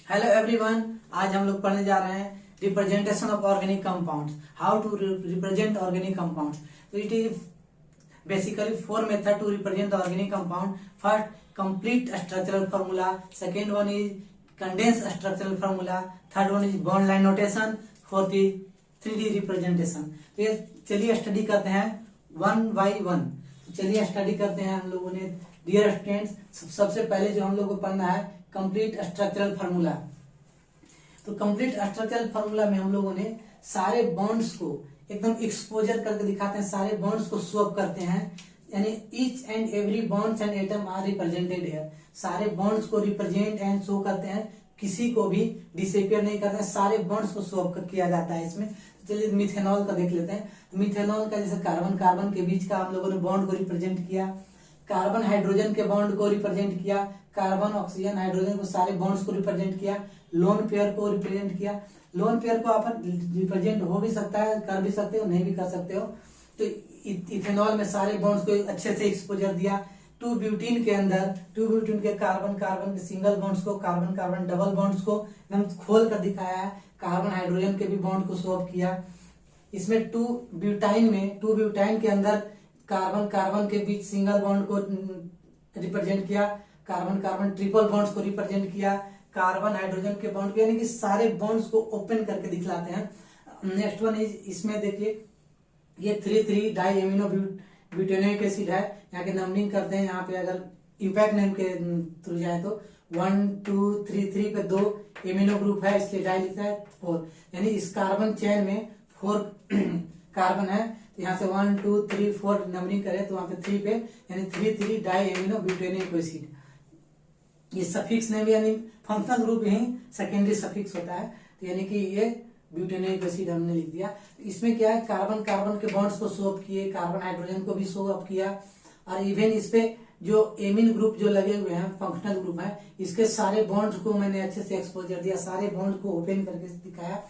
Hello everyone, आज हम लोग पढ़ने जा रहे हैं representation of organic compounds, how to represent organic compounds. तो it is basically four method to represent organic compound. First, complete structural formula. Second one is condense structural formula. Third one is bond line notation. Fourth is 3D representation. तो ये चलिए study करते हैं one by one. चलिए study करते हैं हम लोगों ने। डियर स्टूडेंट्स, सबसे पहले जो हम लोग को पढ़ना है कंप्लीट स्ट्रक्चरल फार्मूला। तो कंप्लीट स्ट्रक्चरल फार्मूला में हम लोगों ने सारे बॉन्ड्स को एकदम एक्सपोजर करके दिखाते हैं, सारे बॉन्ड्स को शो अप करते हैं, यानी each and every bonds and atom are represented here. सारे बॉन्ड्स को रिप्रेजेंट एंड शो करते हैं, किसी को भी डिसअपियर नहीं करते हैं, सारे बॉन्ड्स को शो अप किया जाता है इसमें। चलिए मिथेनॉल का देख लेते हैं। मिथेनॉल का जैसे कार्बन कार्बन के बीच का हम लोगों ने बॉन्ड को रिप्रेजेंट किया, कार्बन हाइड्रोजन के बॉन्ड को रिप्रेजेंट किया, कार्बन ऑक्सीजन हाइड्रोजन को सारे बॉन्ड्स को रिप्रेजेंट किया, लोन पेयर को रिप्रेजेंट किया। लोन पेयर को आप रिप्रेजेंट हो भी सकता है, कर भी सकते हो, नहीं भी कर सकते हो। तो इथेनॉल में सारे बॉन्ड्स को अच्छे से एक्सपोजर दिया। टू ब्यूटीन के अंदर, टू ब्यूटीन के कार्बन कार्बन के सिंगल बॉन्ड्स को, कार्बन कार्बन डबल बॉन्ड्स को एकदम खोल कर दिखाया है। कार्बन हाइड्रोजन के भी बॉन्ड को शो अप किया। इसमें टू ब्यूटाइन के अंदर कार्बन कार्बन के बीच सिंगल बॉन्ड को रिप्रेजेंट किया, कार्बन कार्बन ट्रिपल बॉन्ड्स को रिप्रेजेंट किया, कार्बन हाइड्रोजन के बॉन्ड को, यानी कि सारे बॉन्ड्स को ओपन करके दिखलाते हैं। नेक्स्ट वन इज, इसमें देखिए ये 3,3 डाई एमिनो ब्यूटेनोइक एसिड है। यहाँ के नंबरिंग करते हैं, यहाँ पे अगर इम्पैक्ट नेम के थ्रू जाए तो 1 2 3 3 पे 2 एमिनो ग्रुप है, इसलिए डाई लिखता है 4, यानी इस कार्बन चेन में 4 कार्बन है। तो यहाँ से 1 2 3 4 नंबरिंग करें तो वहां पे 3 पे, यानी 3,3 डाई एमिनो ब्यूटेनोइक एसिड। ये सफिक्स नेम यानी फंक्शनल ग्रुप ही सेकेंडरी सफिक्स होता है, तो यानी कि ये ब्यूटेनोइक एसिड हमने लिख दिया। इसमें क्या है, कार्बन कार्बन के बॉन्ड्स को शो अप किए, कार्बन हाइड्रोजन को भी शो अप किया, और इवन इस पे जो एमिन ग्रुप जो लगे हुए हैं फंक्शनल ग्रुप है, इसके सारे बॉन्ड्स को मैंने अच्छे से एक्सपोजर दिया, सारे बॉन्ड को ओपन करके दिखाया,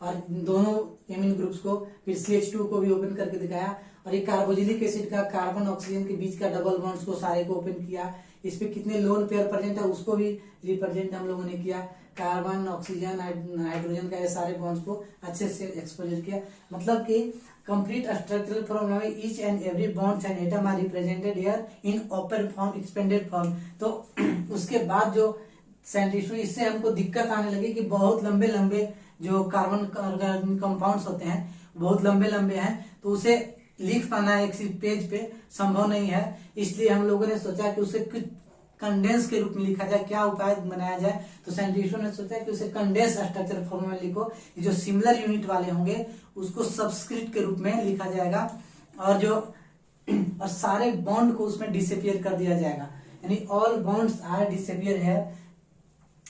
और दोनों एमिन ग्रुप्स को, फिर CH2 को भी ओपन करके दिखाया। और ये कार्बोजिलिक एसिड का कार्बन ऑक्सीजन के बीच का डबल बॉन्ड्स को सारे को ओपन किया। इस पे कितने लोन पेयर प्रेजेंट है उसको भी रिप्रेजेंट हम लोगों ने किया। कार्बन ऑक्सीजन हाइड्रोजन का ये सारे बॉन्ड्स को अच्छे से एक्सपोजर किया। मतलब कि कंप्लीट स्ट्रक्चरल फॉर्मूला में each and every bonds and atom are represented here in open form, expanded form. तो उसके बाद जो साइंटिस्ट, इससे हमको दिक्कत आने लगी कि बहुत लंबे लंबे जो कार्बन कंपाउंड्स होते हैं बहुत लंबे लंबे हैं, तो उसे लिख पाना एक पेज पे संभव नहीं है। इसलिए हम लोगों ने सोचा कि उसे कुछ कंडेंस के रूप में लिखा जाए, क्या उपाय बनाया जाए। तो साइंटिस्टों ने सोचा कि उसे कंडेंस स्ट्रक्चर फॉर्म में लिखो, जो सिमिलर यूनिट वाले होंगे उसको सबस्क्रिप्ट के रूप में लिखा जाएगा, और सारे बॉन्ड को उसमें डिसअपियर कर दिया जाएगा, यानी ऑल बॉन्ड्स आर डिसअपियर है।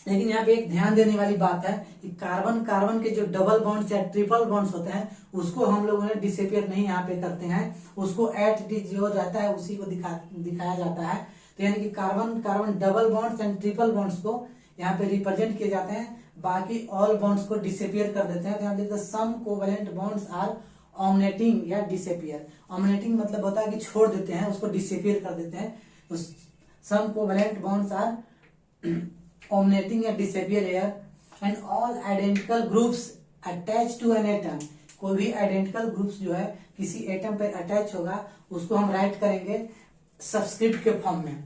लेकिन यहाँ पे एक ध्यान देने वाली बात है कि कार्बन कार्बन के जो डबल बॉन्ड्स या ट्रिपल बॉन्ड्स होते हैं उसको हम लोगों ने डिसअपियर नहीं यहाँ पे करते हैं, उसको एट डी जो रहता है उसी को दिखाया जाता है। तो यानी कि carbon carbon double bonds and triple bonds को यहाँ पे रिप्रेजेंट किए जाते हैं, बाकी ऑल बॉन्ड्स को डिसअपियर कर देते हैं। तो यहाँ देखते हैं सम कोवेलेंट बॉन्ड्स आर ऑमनेटिंग या डिसअपियर। ऑमनेटिंग मतलब होता है कि छोड़ देते हैं, उसको डिसअपियर कर देते हैं। तो सम कोवेलेंट बॉन्ड्स आर omnating या disappear here, and all identical groups attached to an atom। कोई भी आइडेंटिकल ग्रुप्स जो है किसी एटम पर अटैच होगा उसको हम राइट करेंगे सबस्क्रिप्ट के फॉर्म में।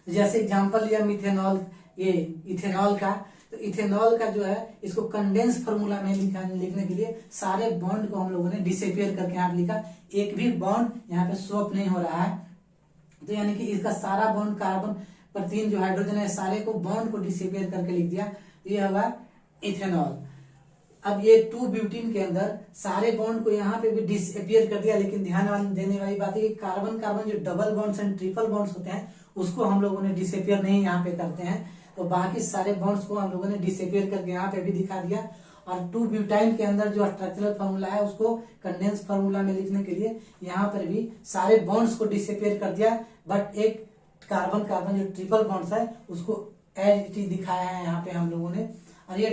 जैसे एग्जांपल लिया मिथेनॉल, ये इथेनॉल का, तो इथेनॉल का जो है इसको कंडेंस फार्मूला में लिखने के लिए सारे बॉन्ड को हम लोगों ने डिसअपियर करके यहाँ पे लिखा, एक भी बॉन्ड यहाँ पे शो अप नहीं हो रहा है। तो यानी कि इसका सारा बॉन्ड कार्बन पर 3 जो हाइड्रोजन है सारे को बॉन्ड को डिसअपियर करके लिख दिया, ये होगा इथेनॉल। अब ये 2 ब्यूटीन के अंदर सारे बॉन्ड को यहाँ पे भी डिसअपियर कर दिया, लेकिन ध्यान देने वाली बात है कि कार्बन कार्बन जो double bonds and triple bonds होते हैं उसको हम लोगों ने डिसअपियर नहीं यहाँ पे करते हैं। तो बाकी सारे बॉन्ड्स को हम लोगों ने डिसअपियर करके यहाँ पे भी दिखा दिया। और 2 ब्यूटाइन के अंदर जो स्ट्रक्चरल फॉर्मूला है उसको कंडेंस फॉर्मूला में लिखने के लिए यहाँ पर भी सारे बॉन्ड्स को डिसअपियर कर दिया, बट एक कार्बन कार्बन जो ट्रिपल बॉन्ड्स है उसको एज इट इज दिखाया है यहाँ पे हम लोगों ने। और ये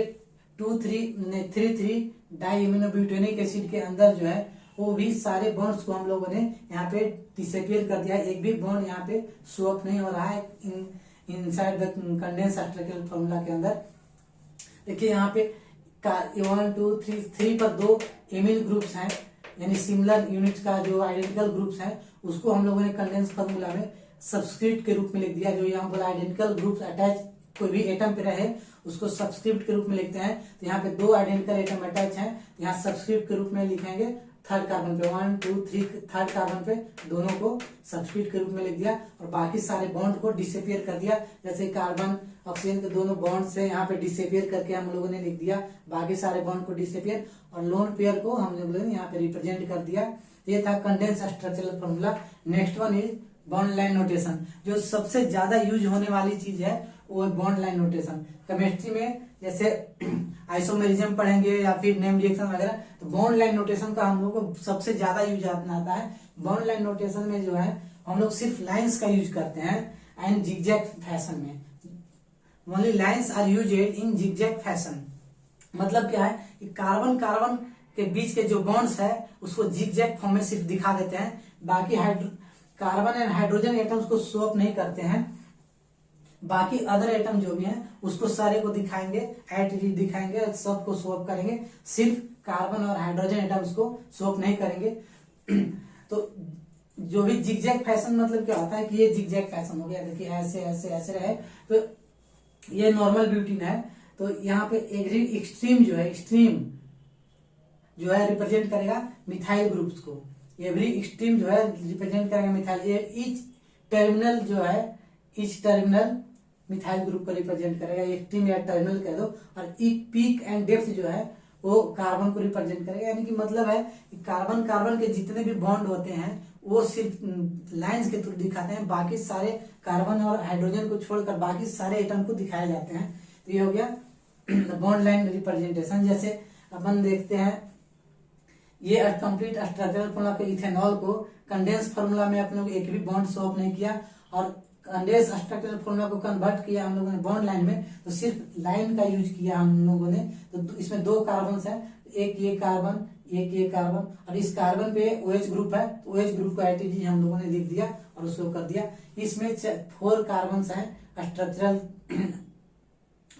3,3 डाई एमिनो ब्यूटेनिक एसिड के अंदर जो है वो भी सारे बॉन्ड्स को हम लोगों ने यहाँ पे डिसअपियर कर दिया, एक भी बॉन्ड यहाँ पे शो अप नहीं हो रहा है inside the condense structural formula के अंदर। देखिए यहाँ पे 1 2 3 पर 2 एमिन ग्रुप्स हैं, यानी सिमिलर यूनिट्स का जो आइडेंटिकल ग्रुप्स हैं उसको हम लोगों ने कंडेंस फार्मूला में सबस्क्रिप्ट के रूप में लिख दिया। जो यहाँ बोला आइडेंटिकल ग्रुप्स अटैच कोई भी एटम पे रहे उसको सबस्क्रिप्ट के रूप में लिखते हैं। तो यहाँ पे 2 आइडेंटिकल एटम अटैच हैं, यहाँ सबस्क्रिप्ट के रूप में लिखेंगे थर्ड कार्बन पे 1 2 3 थर्ड कार्बन पे दोनों को सबस्क्रिप्ट के रूप में लिख दिया और बाकी सारे बॉन्ड को डिसअपियर कर दिया। जैसे कार्बन ऑक्सीजन के दोनों बॉन्ड से यहाँ पे डिसअपियर करके हम लोगों ने लिख दिया बाकी सारे बॉन्ड को डिसअपियर, और लोन पेयर को हम लोगों ने यहाँ पे रिप्रेजेंट कर दिया। ये था condense structural formula. Next one is bond line notation. जो सबसे ज्यादा यूज होने वाली चीज है वो है बॉन्ड लाइन नोटेशन। केमिस्ट्री में जैसे आइसोमेरिज्म पढ़ेंगे या फिर नेम रिएक्शन वगैरह, तो बॉन्ड लाइन नोटेशन का हम लोग को सबसे ज्यादा यूज आता है। बॉन्ड लाइन नोटेशन में जो है हम लोग सिर्फ लाइंस का यूज करते हैं एंड जिगजैग फैशन में। Only lines are used in zigzag fashion. मतलब क्या है कि कार्बन कार्बन के बीच के जो बॉन्ड्स है उसको जिगजैग फॉर्म में सिर्फ दिखा देते हैं, बाकी कार्बन एंड हाइड्रोजन एटम्स को स्वैप नहीं करते हैं। बाकी अदर एटम जो भी हैं उसको सारे को दिखाएंगे, एटीटी दिखाएंगे, सबको स्वैप करेंगे, सिर्फ कार्बन और हाइड्रोजन एटम्स को स्वैप नहीं करेंगे। तो जो भी जिगजैग फैशन मतलब क्या होता है कि ये जिगजैग फैशन हो गया, देखिए ऐसे ऐसे ऐसे रहे तो ये नॉर्मल ब्यूटीन है। तो यहाँ पे एग्री एक्सट्रीम जो है, एक्सट्रीम जो है रिप्रेजेंट करेगा मिथाइल ग्रुप्स को। एवरी एक्सट्रीम जो है रिप्रेजेंट करेगा मिथाइल। ईच टर्मिनल जो है, ईच टर्मिनल मिथाइल ग्रुप को रिप्रेजेंट करेगा, एक्सट्रीम या टर्मिनल कह दो। और पीक एंड डेप्थ जो है वो कार्बन को रिप्रेजेंट करेगा। यानी कि मतलब है कि कार्बन कार्बन के जितने भी बॉन्ड होते हैं वो सिर्फ लाइंस के थ्रू दिखाते हैं, बाकी सारे कार्बन और हाइड्रोजन को छोड़कर बाकी सारे एटम को दिखाए जाते हैं। तो ये हो गया बॉन्ड लाइन रिप्रेजेंटेशन। जैसे अपन देखते हैं ये कंप्लीट स्ट्रक्चरल फॉर्मूला के इथेनॉल को कंडेंस फार्मूला में अपने एक भी बॉन्ड स्वैप नहीं किया और कंडेंस स्ट्रक्चरल फॉर्मूला को कन्वर्ट किया हम लोगों ने बॉन्ड लाइन में, तो सिर्फ लाइन का यूज किया हम लोगों ने। तो इसमें 2 कार्बन है, एक ये कार्बन एक ये कार्बन, और इस कार्बन पे OH ग्रुप है तो OH ग्रुप का आईटीजी हम लोगों ने लिख दिया और उसको कर दिया। इसमें 4 कार्बन है स्ट्रक्चरल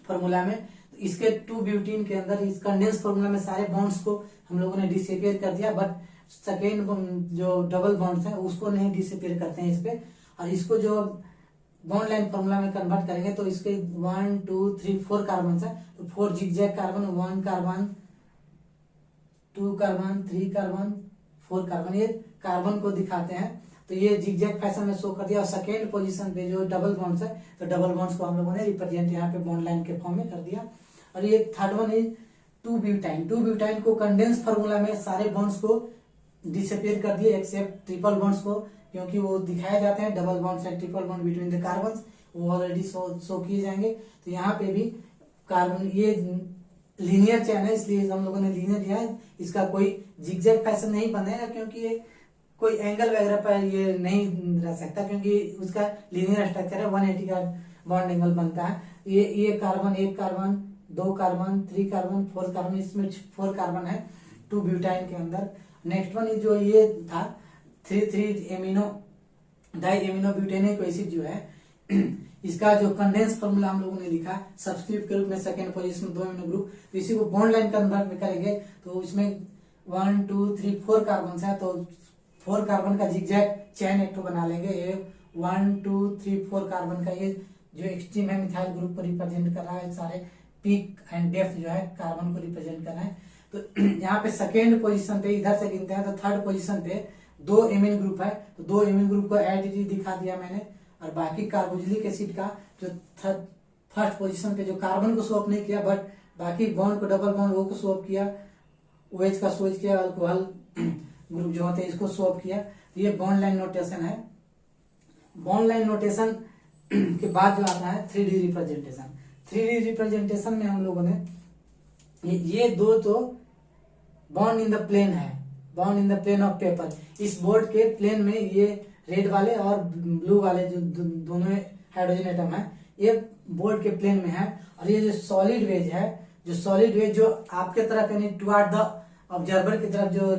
फॉर्मूला में, तो इसके 2 ब्यूटीन के अंदर इस कंडेंस फॉर्मूला में सारे बॉन्ड्स को हम लोगों ने डिसअपियर कर दिया, बट सेकेंड जो डबल बॉन्ड्स है उसको नहीं डिसअपियर करते हैं इस पे। और इसको जो बॉन्ड लाइन फॉर्मूला में कन्वर्ट करेंगे तो इसके 1 2 3 4 कार्बन है, तो 4 zigzag carbon, 1 carbon 2 carbon 3 carbon 4 carbon, ये कार्बन को दिखाते हैं। तो ये जिगजैग फैशन में शो कर दिया। और सेकेंड पोजीशन पे जो डबल बॉन्ड्स है तो डबल बॉन्ड्स को हम लोगों ने रिप्रेजेंट यहाँ पे बॉन्ड लाइन के फॉर्म में कर दिया। और ये third one is 2 butyne. 2 butyne को कंडेंस फार्मूला में सारे बॉन्ड्स को डिसअपियर कर दिए एक्सेप्ट ट्रिपल बॉन्ड्स को, क्योंकि वो दिखाए जाते हैं double bonds and triple bond between the carbon, वो ऑलरेडी शो किए जाएंगे। तो यहाँ पे भी कार्बन ये लीनियर चेन है इसलिए हम लोगों ने लीनियर दिया है। इसका कोई जिगजैग फैशन नहीं बनेगा क्योंकि ये कोई एंगल वगैरह पर ये नहीं रह सकता, क्योंकि उसका लीनियर स्ट्रक्चर है, 180 का बॉन्ड एंगल बनता है। ये carbon 1 carbon 2 carbon 3 carbon 4 carbon, इसमें 4 कार्बन है 2 ब्यूटाइन के अंदर। नेक्स्ट वन जो ये था 3 एमिनो डाई एमिनो ब्यूटेनिक एसिड जो है इसका जो कंडेंस फार्मूला हम लोगों ने लिखा सब्स्टिट्यूट के रूप में सेकेंड पोजीशन 2 एमिनो ग्रुप, तो इसी को बॉन्ड लाइन कन्वर्ट में करेंगे तो इसमें 1 2 3 4 कार्बन है, तो 4 कार्बन का जिगजैग चैन एक बना लेंगे। ये 1 2 3 4 कार्बन का ये जो एक्सट्रीम है मिथाइल ग्रुप को रिप्रेजेंट कर रहा है, सारे पीक एंड डेप्थ जो है कार्बन को रिप्रेजेंट कर रहा है। तो यहाँ पे सेकेंड पोजीशन पे इधर से गिनते हैं तो थर्ड पोजीशन पे 2 एमिन ग्रुप है, तो 2 एमिन ग्रुप को एडिटी दिखा दिया मैंने। और बाकी कार्बोक्सिलिक एसिड का जो फर्स्ट पोजीशन पे जो कार्बन को स्वैप नहीं किया बट बाकी बॉन्ड को डबल बॉन्ड वो को स्वैप किया, OH का स्वैप किया, अल्कोहल ग्रुप जो होते हैं इसको स्वैप किया। ये बॉन्ड लाइन नोटेशन है। बॉन्ड लाइन नोटेशन के बाद जो आता है 3D रिप्रेजेंटेशन। 3D रिप्रेजेंटेशन में हम लोगों ने ये 2 तो बॉन्ड इन द प्लेन है, bond in the plane of paper. इस बोर्ड के प्लेन में ये रेड वाले और ब्लू वाले जो दोनों हाइड्रोजन एटम है ये बोर्ड के प्लेन में है। और ये जो सॉलिड वेज है, जो सॉलिड वेज जो आपके तरफ यानी टुवर्ड द ऑब्जर्वर की तरफ जो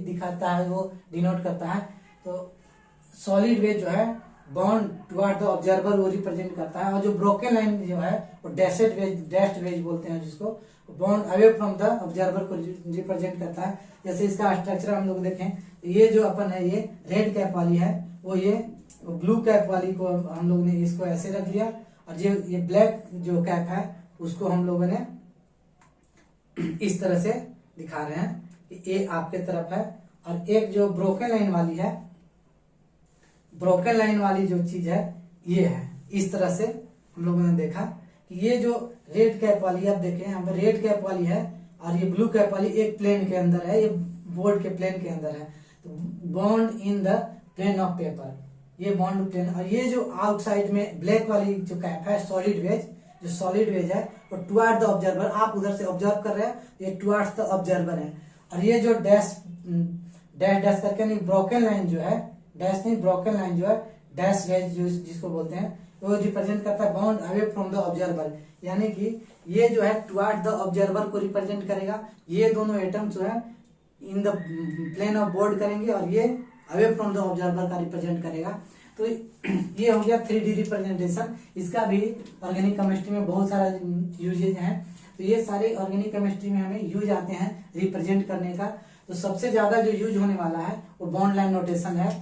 दिखाता है वो डिनोट करता है। तो सॉलिड वेज जो है बॉन्ड टुवर्ड द ऑब्जर्वर वो रिप्रेजेंट करता है, और जो ब्रोकन लाइन जो है वो डैश्ड वेज बोलते हैं जिसको, bond away from the observer को रिप्रेजेंट करता है। जैसे इसका स्ट्रक्चर हम लोग देखें, ये जो अपन है ये रेड कैप वाली है, वो ये ब्लू कैप वाली को हम लोग ने इसको ऐसे रख लिया, और ये ब्लैक जो कैप है उसको हम लोगों ने इस तरह से दिखा रहे हैं कि ये आपके तरफ है। और एक जो ब्रोकन लाइन वाली है, ब्रोकन लाइन वाली जो चीज है ये है, इस तरह से हम लोगों ने देखा कि ये जो रेड कैप वाली आप देखें यहाँ पर रेड कैप वाली है, और ये ब्लू कैप वाली एक प्लेन के अंदर है, ये बोर्ड के प्लेन के अंदर है, तो bond in the plane of paper, ये बॉन्ड प्लेन। और ये जो आउटसाइड में ब्लैक वाली जो कैप है सॉलिड वेज, जो सॉलिड वेज है वो टुवर्ड द ऑब्जर्वर, आप उधर से ऑब्जर्व कर रहे हैं, ये टुवर्ड्स द ऑब्जर्वर है। और ये जो डैश डैश करके नहीं ब्रोकन लाइन जो है, डैश नहीं ब्रोकन लाइन जो है डैश वेज जो जिसको बोलते हैं, वो रिप्रेजेंट करता है bond away from the observer, यानी कि ये जो है टुवर्ड द ऑब्जर्वर को रिप्रेजेंट करेगा, ये दोनों एटम जो है in the plane of board करेंगे, और ये अवे फ्रॉम द ऑब्जर्वर का रिप्रेजेंट करेगा। तो ये हो गया 3D रिप्रेजेंटेशन। इसका भी ऑर्गेनिक केमिस्ट्री में बहुत सारा यूजेज हैं, तो ये सारे ऑर्गेनिक केमिस्ट्री में हमें यूज आते हैं रिप्रेजेंट करने का। तो सबसे ज्यादा जो यूज होने वाला है वो बॉन्ड लाइन नोटेशन है।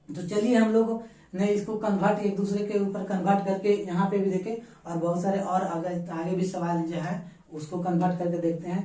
तो चलिए हम लोग ने इसको कन्वर्ट एक दूसरे के ऊपर कन्वर्ट करके यहाँ पे भी देखे, और बहुत सारे और आगे भी सवाल जो है उसको कन्वर्ट करके देखते हैं।